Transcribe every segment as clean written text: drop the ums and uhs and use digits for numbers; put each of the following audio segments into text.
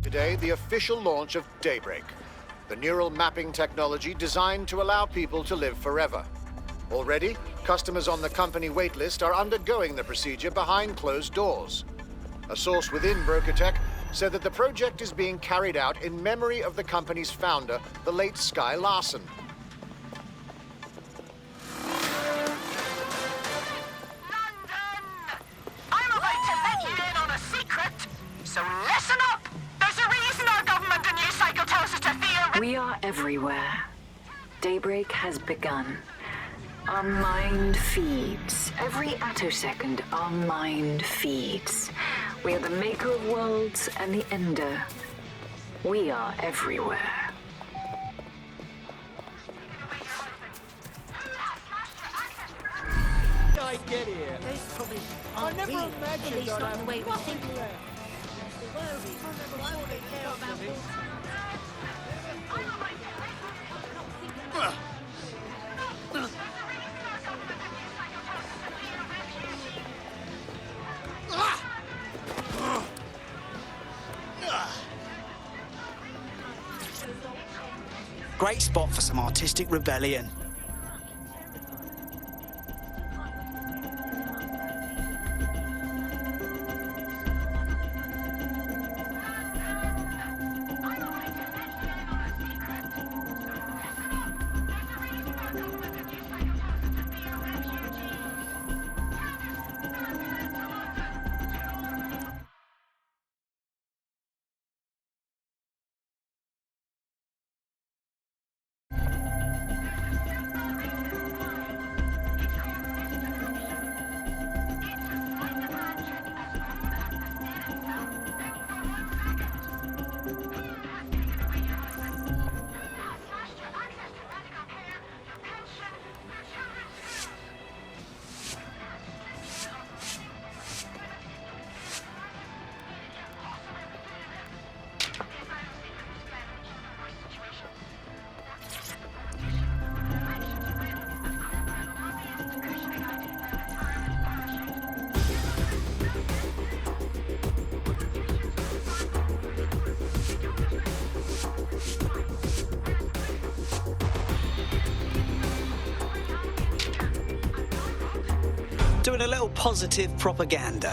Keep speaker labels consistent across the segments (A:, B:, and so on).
A: Today, the official launch of Daybreak, the neural mapping technology designed to allow people to live forever. Already, customers on the company waitlist are undergoing the procedure behind closed doors. A source within BrokerTech said that the project is being carried out in memory of the company's founder, the late Sky Larson.
B: So listen up! There's a reason our government and news cycle tells us to fear...
C: We are everywhere. Daybreak has begun. Our mind feeds. Every attosecond, our mind feeds. We are the maker of worlds and the ender. We are everywhere.
D: I get here.
E: Those probably
D: I
E: aren't
D: never
E: real.
D: imagined
E: At least
D: I'd
E: not
D: have
E: the way we think.
D: nothing.
E: Why would they care about this?
F: Great spot for some artistic rebellion. Doing a little positive propaganda.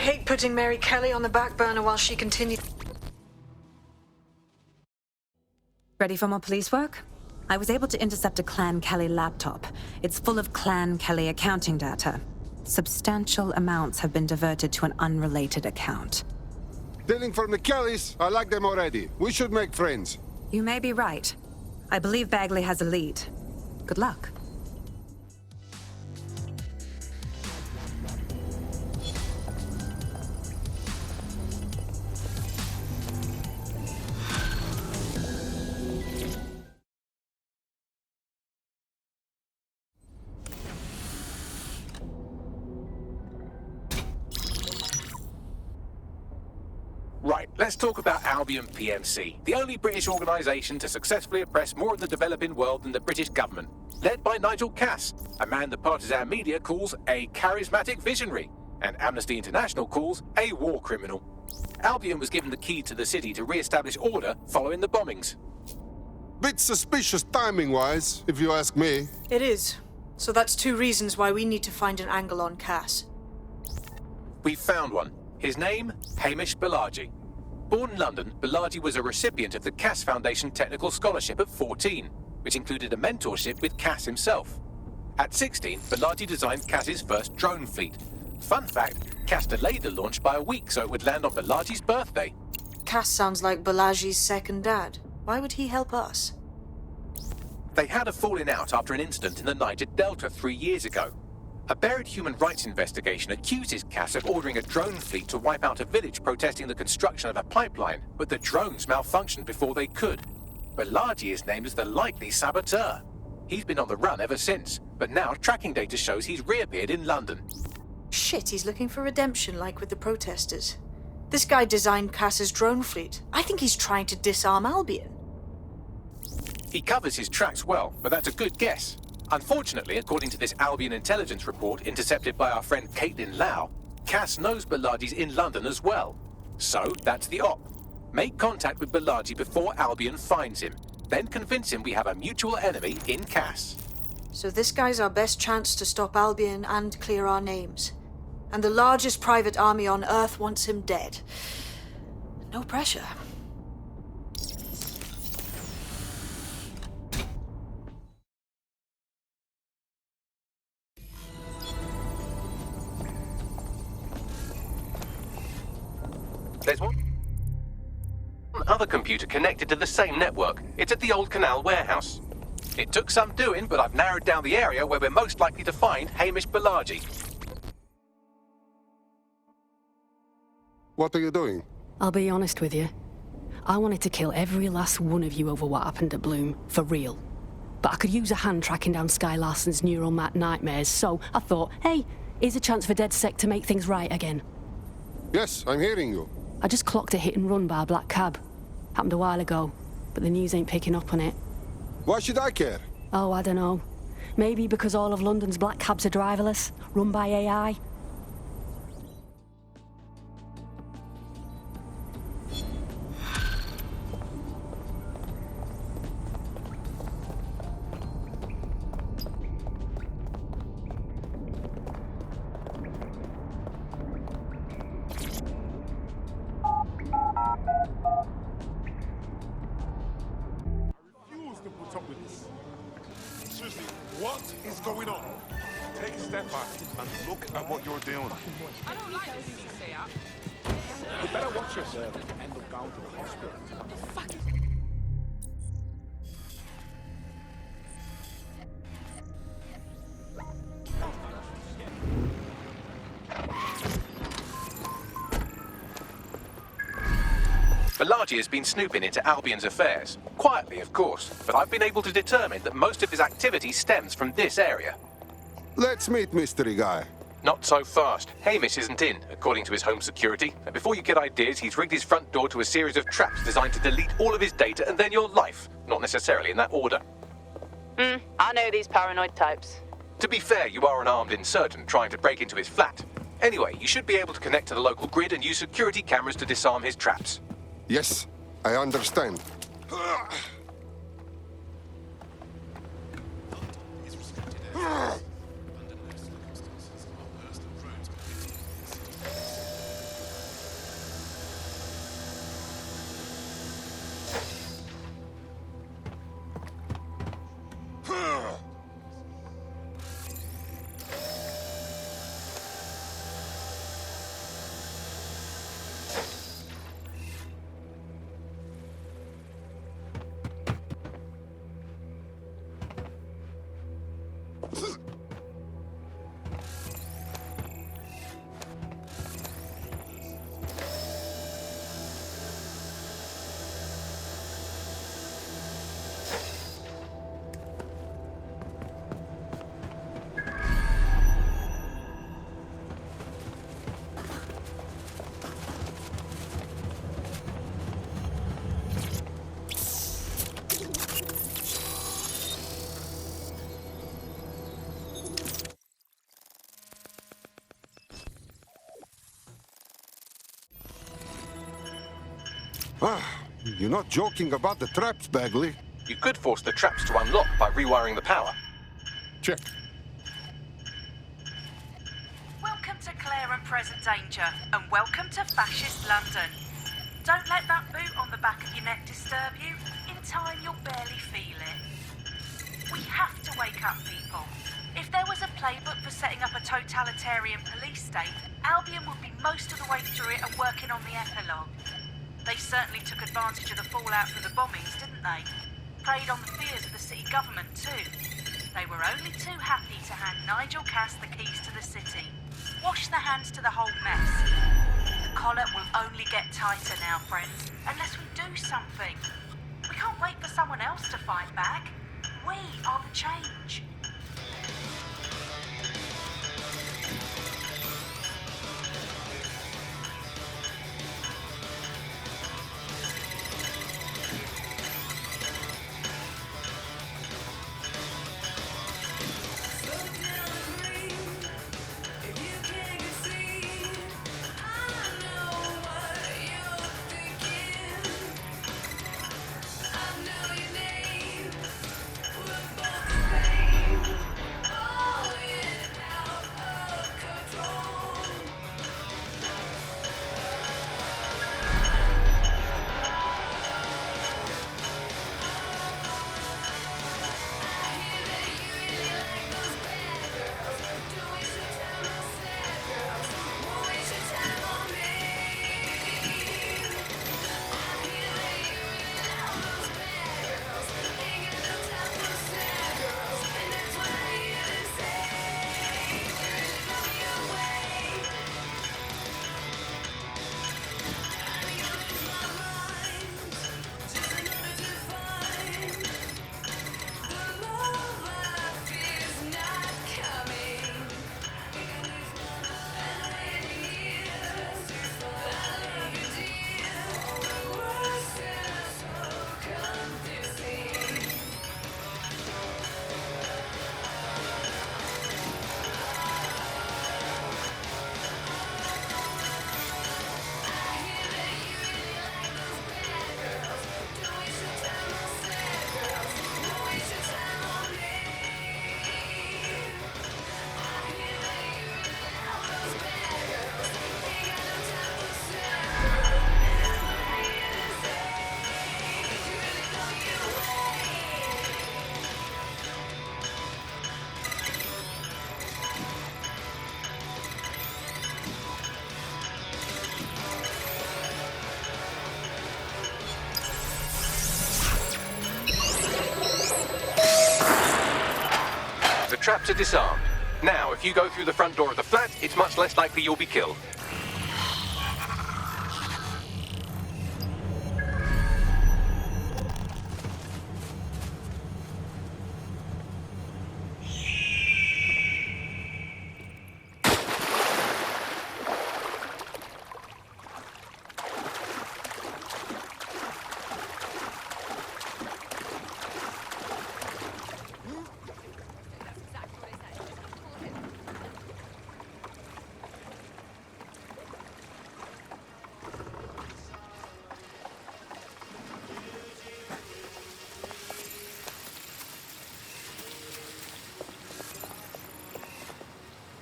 D: hate putting Mary Kelly on the back burner while she continues.
G: Ready for more police work? I was able to intercept a Clan Kelly laptop. It's full of Clan Kelly accounting data. Substantial amounts have been diverted to an unrelated account.
H: Dealing from the Kellys, I like them already. We should make friends.
G: You may be right. I believe Bagley has a lead. Good luck.
I: Right, let's talk about Albion PMC, the only British organisation to successfully oppress more of the developing world than the British government. Led by Nigel Cass, a man the partisan media calls a charismatic visionary, and Amnesty International calls a war criminal. Albion was given the key to the city to re-establish order following the bombings.
H: Bit suspicious timing-wise, if you ask me.
D: It is. So that's 2 reasons why we need to find an angle on Cass.
I: We've found one. His name, Hamish Balaji. Born in London, Balaji was a recipient of the Cass Foundation Technical Scholarship at 14, which included a mentorship with Cass himself. At 16, Balaji designed Cass's first drone fleet. Fun fact, Cass delayed the launch by a week so it would land on Balaji's birthday.
D: Cass sounds like Balaji's second dad. Why would he help us?
I: They had a falling out after an incident in the Niger Delta 3 years ago. A buried human rights investigation accuses Cass of ordering a drone fleet to wipe out a village protesting the construction of a pipeline, but the drones malfunctioned before they could. Balaji is named as the likely saboteur. He's been on the run ever since, but now tracking data shows he's reappeared in London.
D: Shit, he's looking for redemption like with the protesters. This guy designed Cass's drone fleet. I think he's trying to disarm Albion.
I: He covers his tracks well, but that's a good guess. Unfortunately, according to this Albion intelligence report intercepted by our friend Caitlin Lau, Cass knows Balaji's in London as well. So, that's the op. Make contact with Balaji before Albion finds him. Then convince him we have a mutual enemy in Cass.
D: So this guy's our best chance to stop Albion and clear our names. And the largest private army on Earth wants him dead. No pressure.
I: There's one other computer connected to the same network. It's at the old canal warehouse. It took some doing, but I've narrowed down the area where we're most likely to find Hamish Balaji.
H: What are you doing?
J: I'll be honest with you. I wanted to kill every last one of you over what happened at Bloom, for real. But I could use a hand tracking down Sky Larson's neural map nightmares, so I thought, hey, here's a chance for DedSec to make things right again.
H: Yes, I'm hearing you.
J: I just clocked a hit and run by a black cab. Happened a while ago, but the news ain't picking up on it.
H: Why should I care?
J: Oh, I don't know. Maybe because all of London's black cabs are driverless, run by AI.
K: What is going on? Take a step back and look at what you're doing.
B: I don't like this you say up.
K: You better watch yourself and end up going to the hospital.
B: What the fuck is...
I: Balaji has been snooping into Albion's affairs. Quietly, of course, but I've been able to determine that most of his activity stems from this area.
H: Let's meet mystery guy.
I: Not so fast. Hamish isn't in, according to his home security. And before you get ideas, he's rigged his front door to a series of traps designed to delete all of his data and then your life. Not necessarily in that order.
L: I know these paranoid types.
I: To be fair, you are an armed insurgent trying to break into his flat. Anyway, you should be able to connect to the local grid and use security cameras to disarm his traps.
H: Yes, I understand. You're not joking about the traps, Bagley.
I: You could force the traps to unlock by rewiring the power.
H: Check.
M: Welcome to Clear and Present Danger, and welcome to Fascist London. Don't let that boot on the back of your neck disturb you. In time, you'll barely feel it. We have to wake up people. If there was a playbook for setting up a totalitarian police state, Albion would be most of the way through it and working on the epilogue. They certainly took advantage of the fallout from the bombings, didn't they? Preyed on the fears of the city government too. They were only too happy to hand Nigel Cass the keys to the city. Wash their hands to the whole mess. The collar will only get tighter now, friends, unless we do something. We can't wait for someone else to fight back. We are the change.
I: The traps are disarmed. Now, if you go through the front door of the flat, it's much less likely you'll be killed.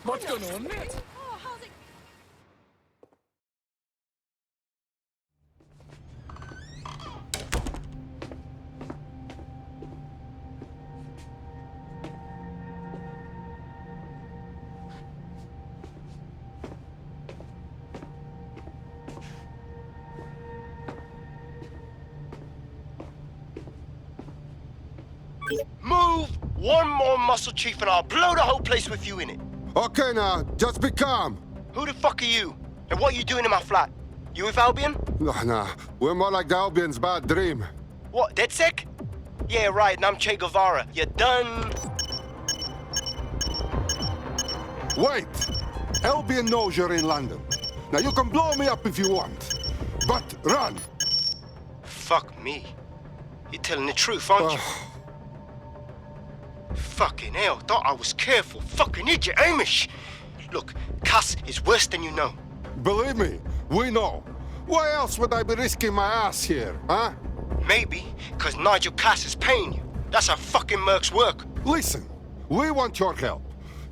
E: What's going on, mate?
N: Move one more muscle, Chief, and I'll blow the whole place with you in it.
H: Okay now, just be calm.
N: Who the fuck are you? And what are you doing in my flat? You with Albion?
H: Nah, we're more like the Albion's bad dream.
N: What, DedSec? Yeah, right, and I'm Che Guevara. You done?
H: Wait! Albion knows you're in London. Now you can blow me up if you want, but run!
N: Fuck me. You're telling the truth, aren't you? Fucking hell, thought I was careful. Fucking idiot, Amish! Look, Cass is worse than you know.
H: Believe me, we know. Why else would I be risking my ass here, huh?
N: Maybe because Nigel Cass is paying you. That's how fucking mercs work.
H: Listen, we want your help.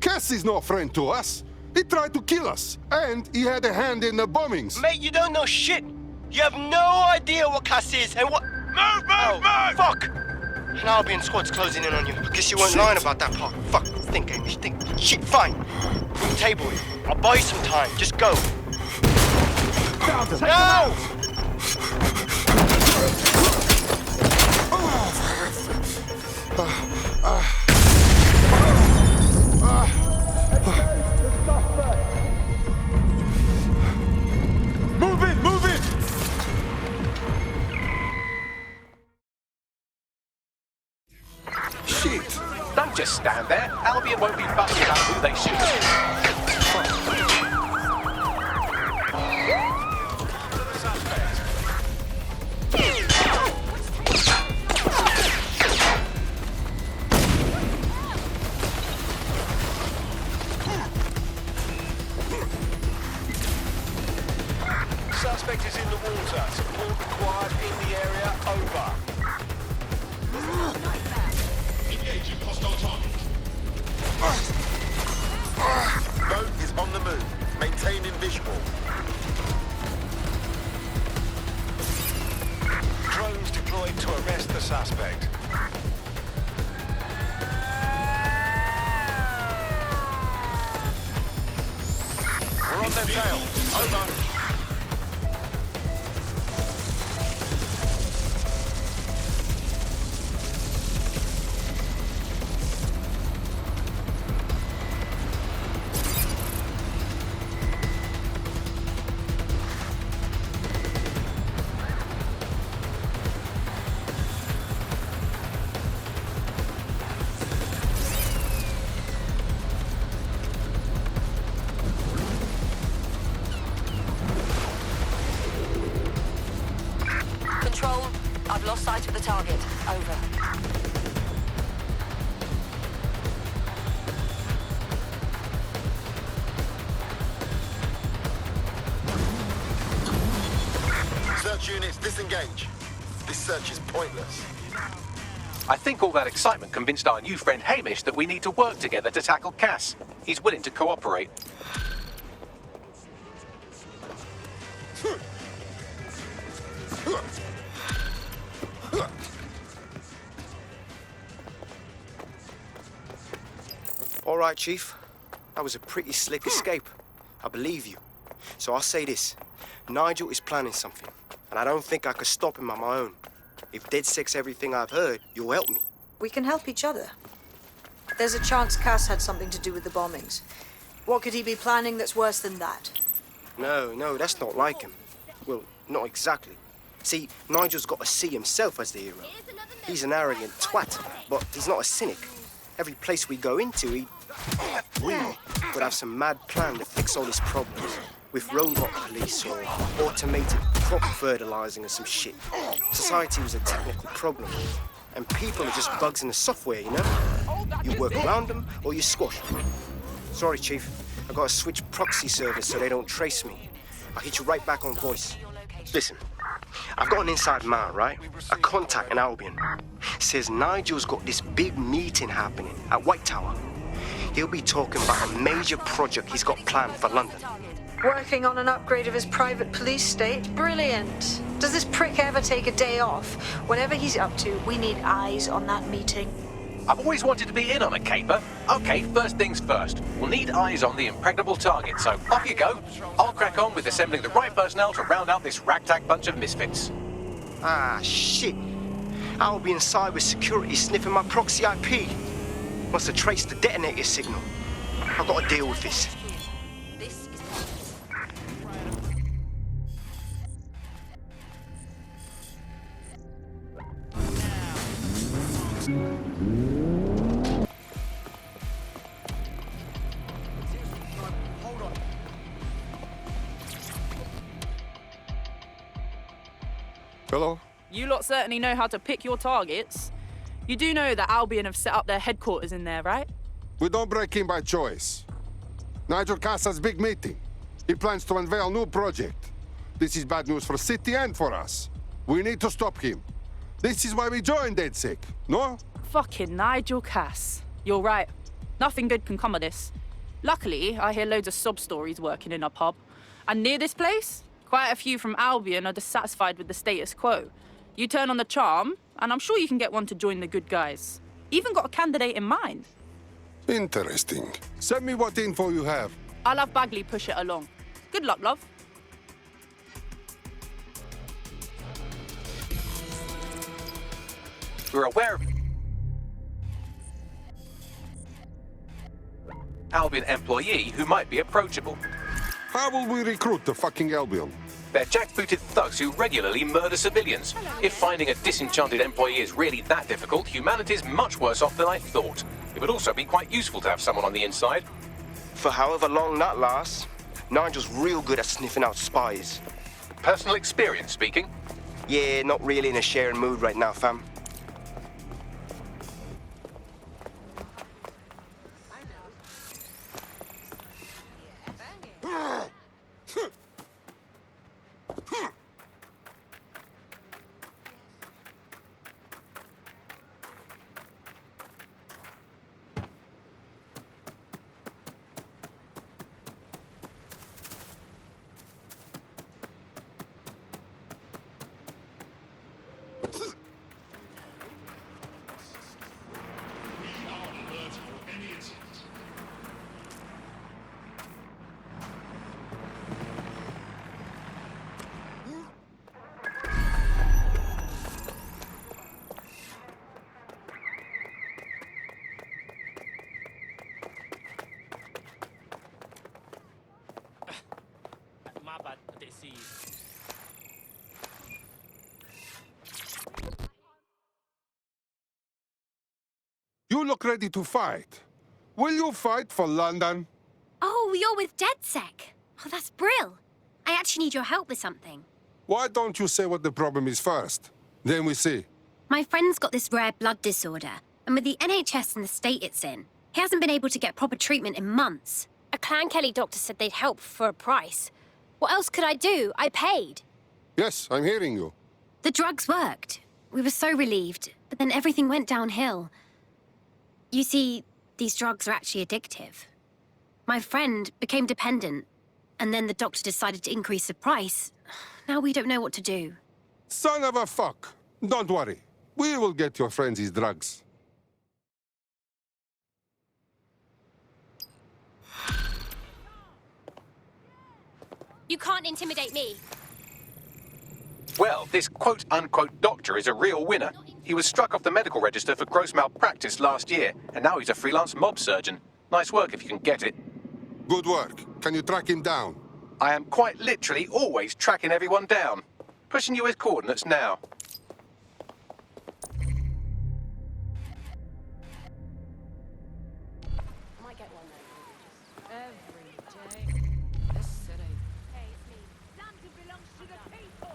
H: Cass is no friend to us. He tried to kill us, and he had a hand in the bombings.
N: Mate, you don't know shit. You have no idea what Cass is and what...
K: Move!
N: Fuck! An Albion squad's closing in on you. I guess you weren't lying about that part. Fuck. Think, Amish, think. Shit, fine. We'll table it. I'll buy you some time. Just go. No!
K: Move it! Move it!
H: Shit!
I: Don't just stand there. Albion won't be fussy about who they shoot.
O: Suspect is in the water. Support required in the area. Over.
K: Engaging hostile target.
O: Boat is on the move. Maintaining visual. Drones deployed to arrest the suspect. We're on their tail. Over.
P: Control, I've lost sight of the target. Over.
O: Search units, disengage. This search is pointless.
I: I think all that excitement convinced our new friend Hamish that we need to work together to tackle Cass. He's willing to cooperate.
N: All right, Chief. That was a pretty slick escape. I believe you. So I'll say this. Nigel is planning something, and I don't think I could stop him on my own. If DedSec's everything I've heard, you'll help me.
D: We can help each other. There's a chance Cass had something to do with the bombings. What could he be planning that's worse than that?
N: No, that's not like him. Well, not exactly. See, Nigel's got to see himself as the hero. He's an arrogant twat, but he's not a cynic. Every place we go into, we would have some mad plan to fix all his problems. With robot police or automated crop fertilizing or some shit. Society was a technical problem. And people are just bugs in the software, you know? You work around them or you squash them. Sorry, Chief. I gotta switch proxy servers so they don't trace me. I'll hit you right back on voice. Listen, I've got an inside man, right? A contact in Albion. Says Nigel's got this big meeting happening at White Tower. He'll be talking about a major project he's got planned for London.
D: Working on an upgrade of his private police state? Brilliant. Does this prick ever take a day off? Whatever he's up to, we need eyes on that meeting.
I: I've always wanted to be in on a caper. Okay, first things first. We'll need eyes on the impregnable target, so off you go. I'll crack on with assembling the right personnel to round out this ragtag bunch of misfits.
N: Ah, shit. Albion cyber security sniffing my proxy IP. Must have traced the detonator signal. I've got to deal with this.
H: Hello?
L: You lot certainly know how to pick your targets. You do know that Albion have set up their headquarters in there, right?
H: We don't break in by choice. Nigel Cass has big meeting. He plans to unveil new project. This is bad news for city and for us. We need to stop him. This is why we joined DedSec, no?
L: Fucking Nigel Cass. You're right. Nothing good can come of this. Luckily, I hear loads of sob stories working in a pub. And near this place, quite a few from Albion are dissatisfied with the status quo. You turn on the charm, and I'm sure you can get one to join the good guys. Even got a candidate in mind.
H: Interesting. Send me what info you have.
L: I'll have Bagley push it along. Good luck, love.
I: We're aware of Albion employee who might be approachable.
H: How will we recruit the fucking Albion?
I: They're jackbooted thugs who regularly murder civilians. If finding a disenchanted employee is really that difficult, humanity's much worse off than I thought. It would also be quite useful to have someone on the inside.
N: For however long that lasts, Nigel's real good at sniffing out spies.
I: Personal experience speaking?
N: Yeah, not really in a sharing mood right now, fam.
E: My bad, I didn't see you.
H: You look ready to fight. Will you fight for London?
Q: Oh, you're with DedSec. Oh, that's brill. I actually need your help with something.
H: Why don't you say what the problem is first? Then we see.
Q: My friend's got this rare blood disorder, and with the NHS and the state it's in, he hasn't been able to get proper treatment in months.
R: A Clan Kelly doctor said they'd help for a price. What else could I do? I paid.
H: Yes, I'm hearing you.
Q: The drugs worked. We were so relieved, but then everything went downhill. You see, these drugs are actually addictive. My friend became dependent, and then the doctor decided to increase the price. Now we don't know what to do.
H: Son of a fuck. Don't worry. We will get your friends his drugs.
R: You can't intimidate me.
I: Well, this quote-unquote doctor is a real winner. He was struck off the medical register for gross malpractice last year, and now he's a freelance mob surgeon. Nice work if you can get it.
H: Good work. Can you track him down?
I: I am quite literally always tracking everyone down. Pushing you his coordinates now.
L: Might get one then. Every day. This city.
E: Hey, it's me. London belongs to the people.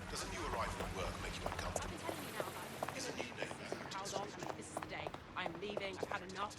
K: Does a new arrival at work make you uncomfortable?
L: I've been telling you now about it.
K: Is a new neighbour?
L: How long? This is the day. I'm leaving. I've had enough.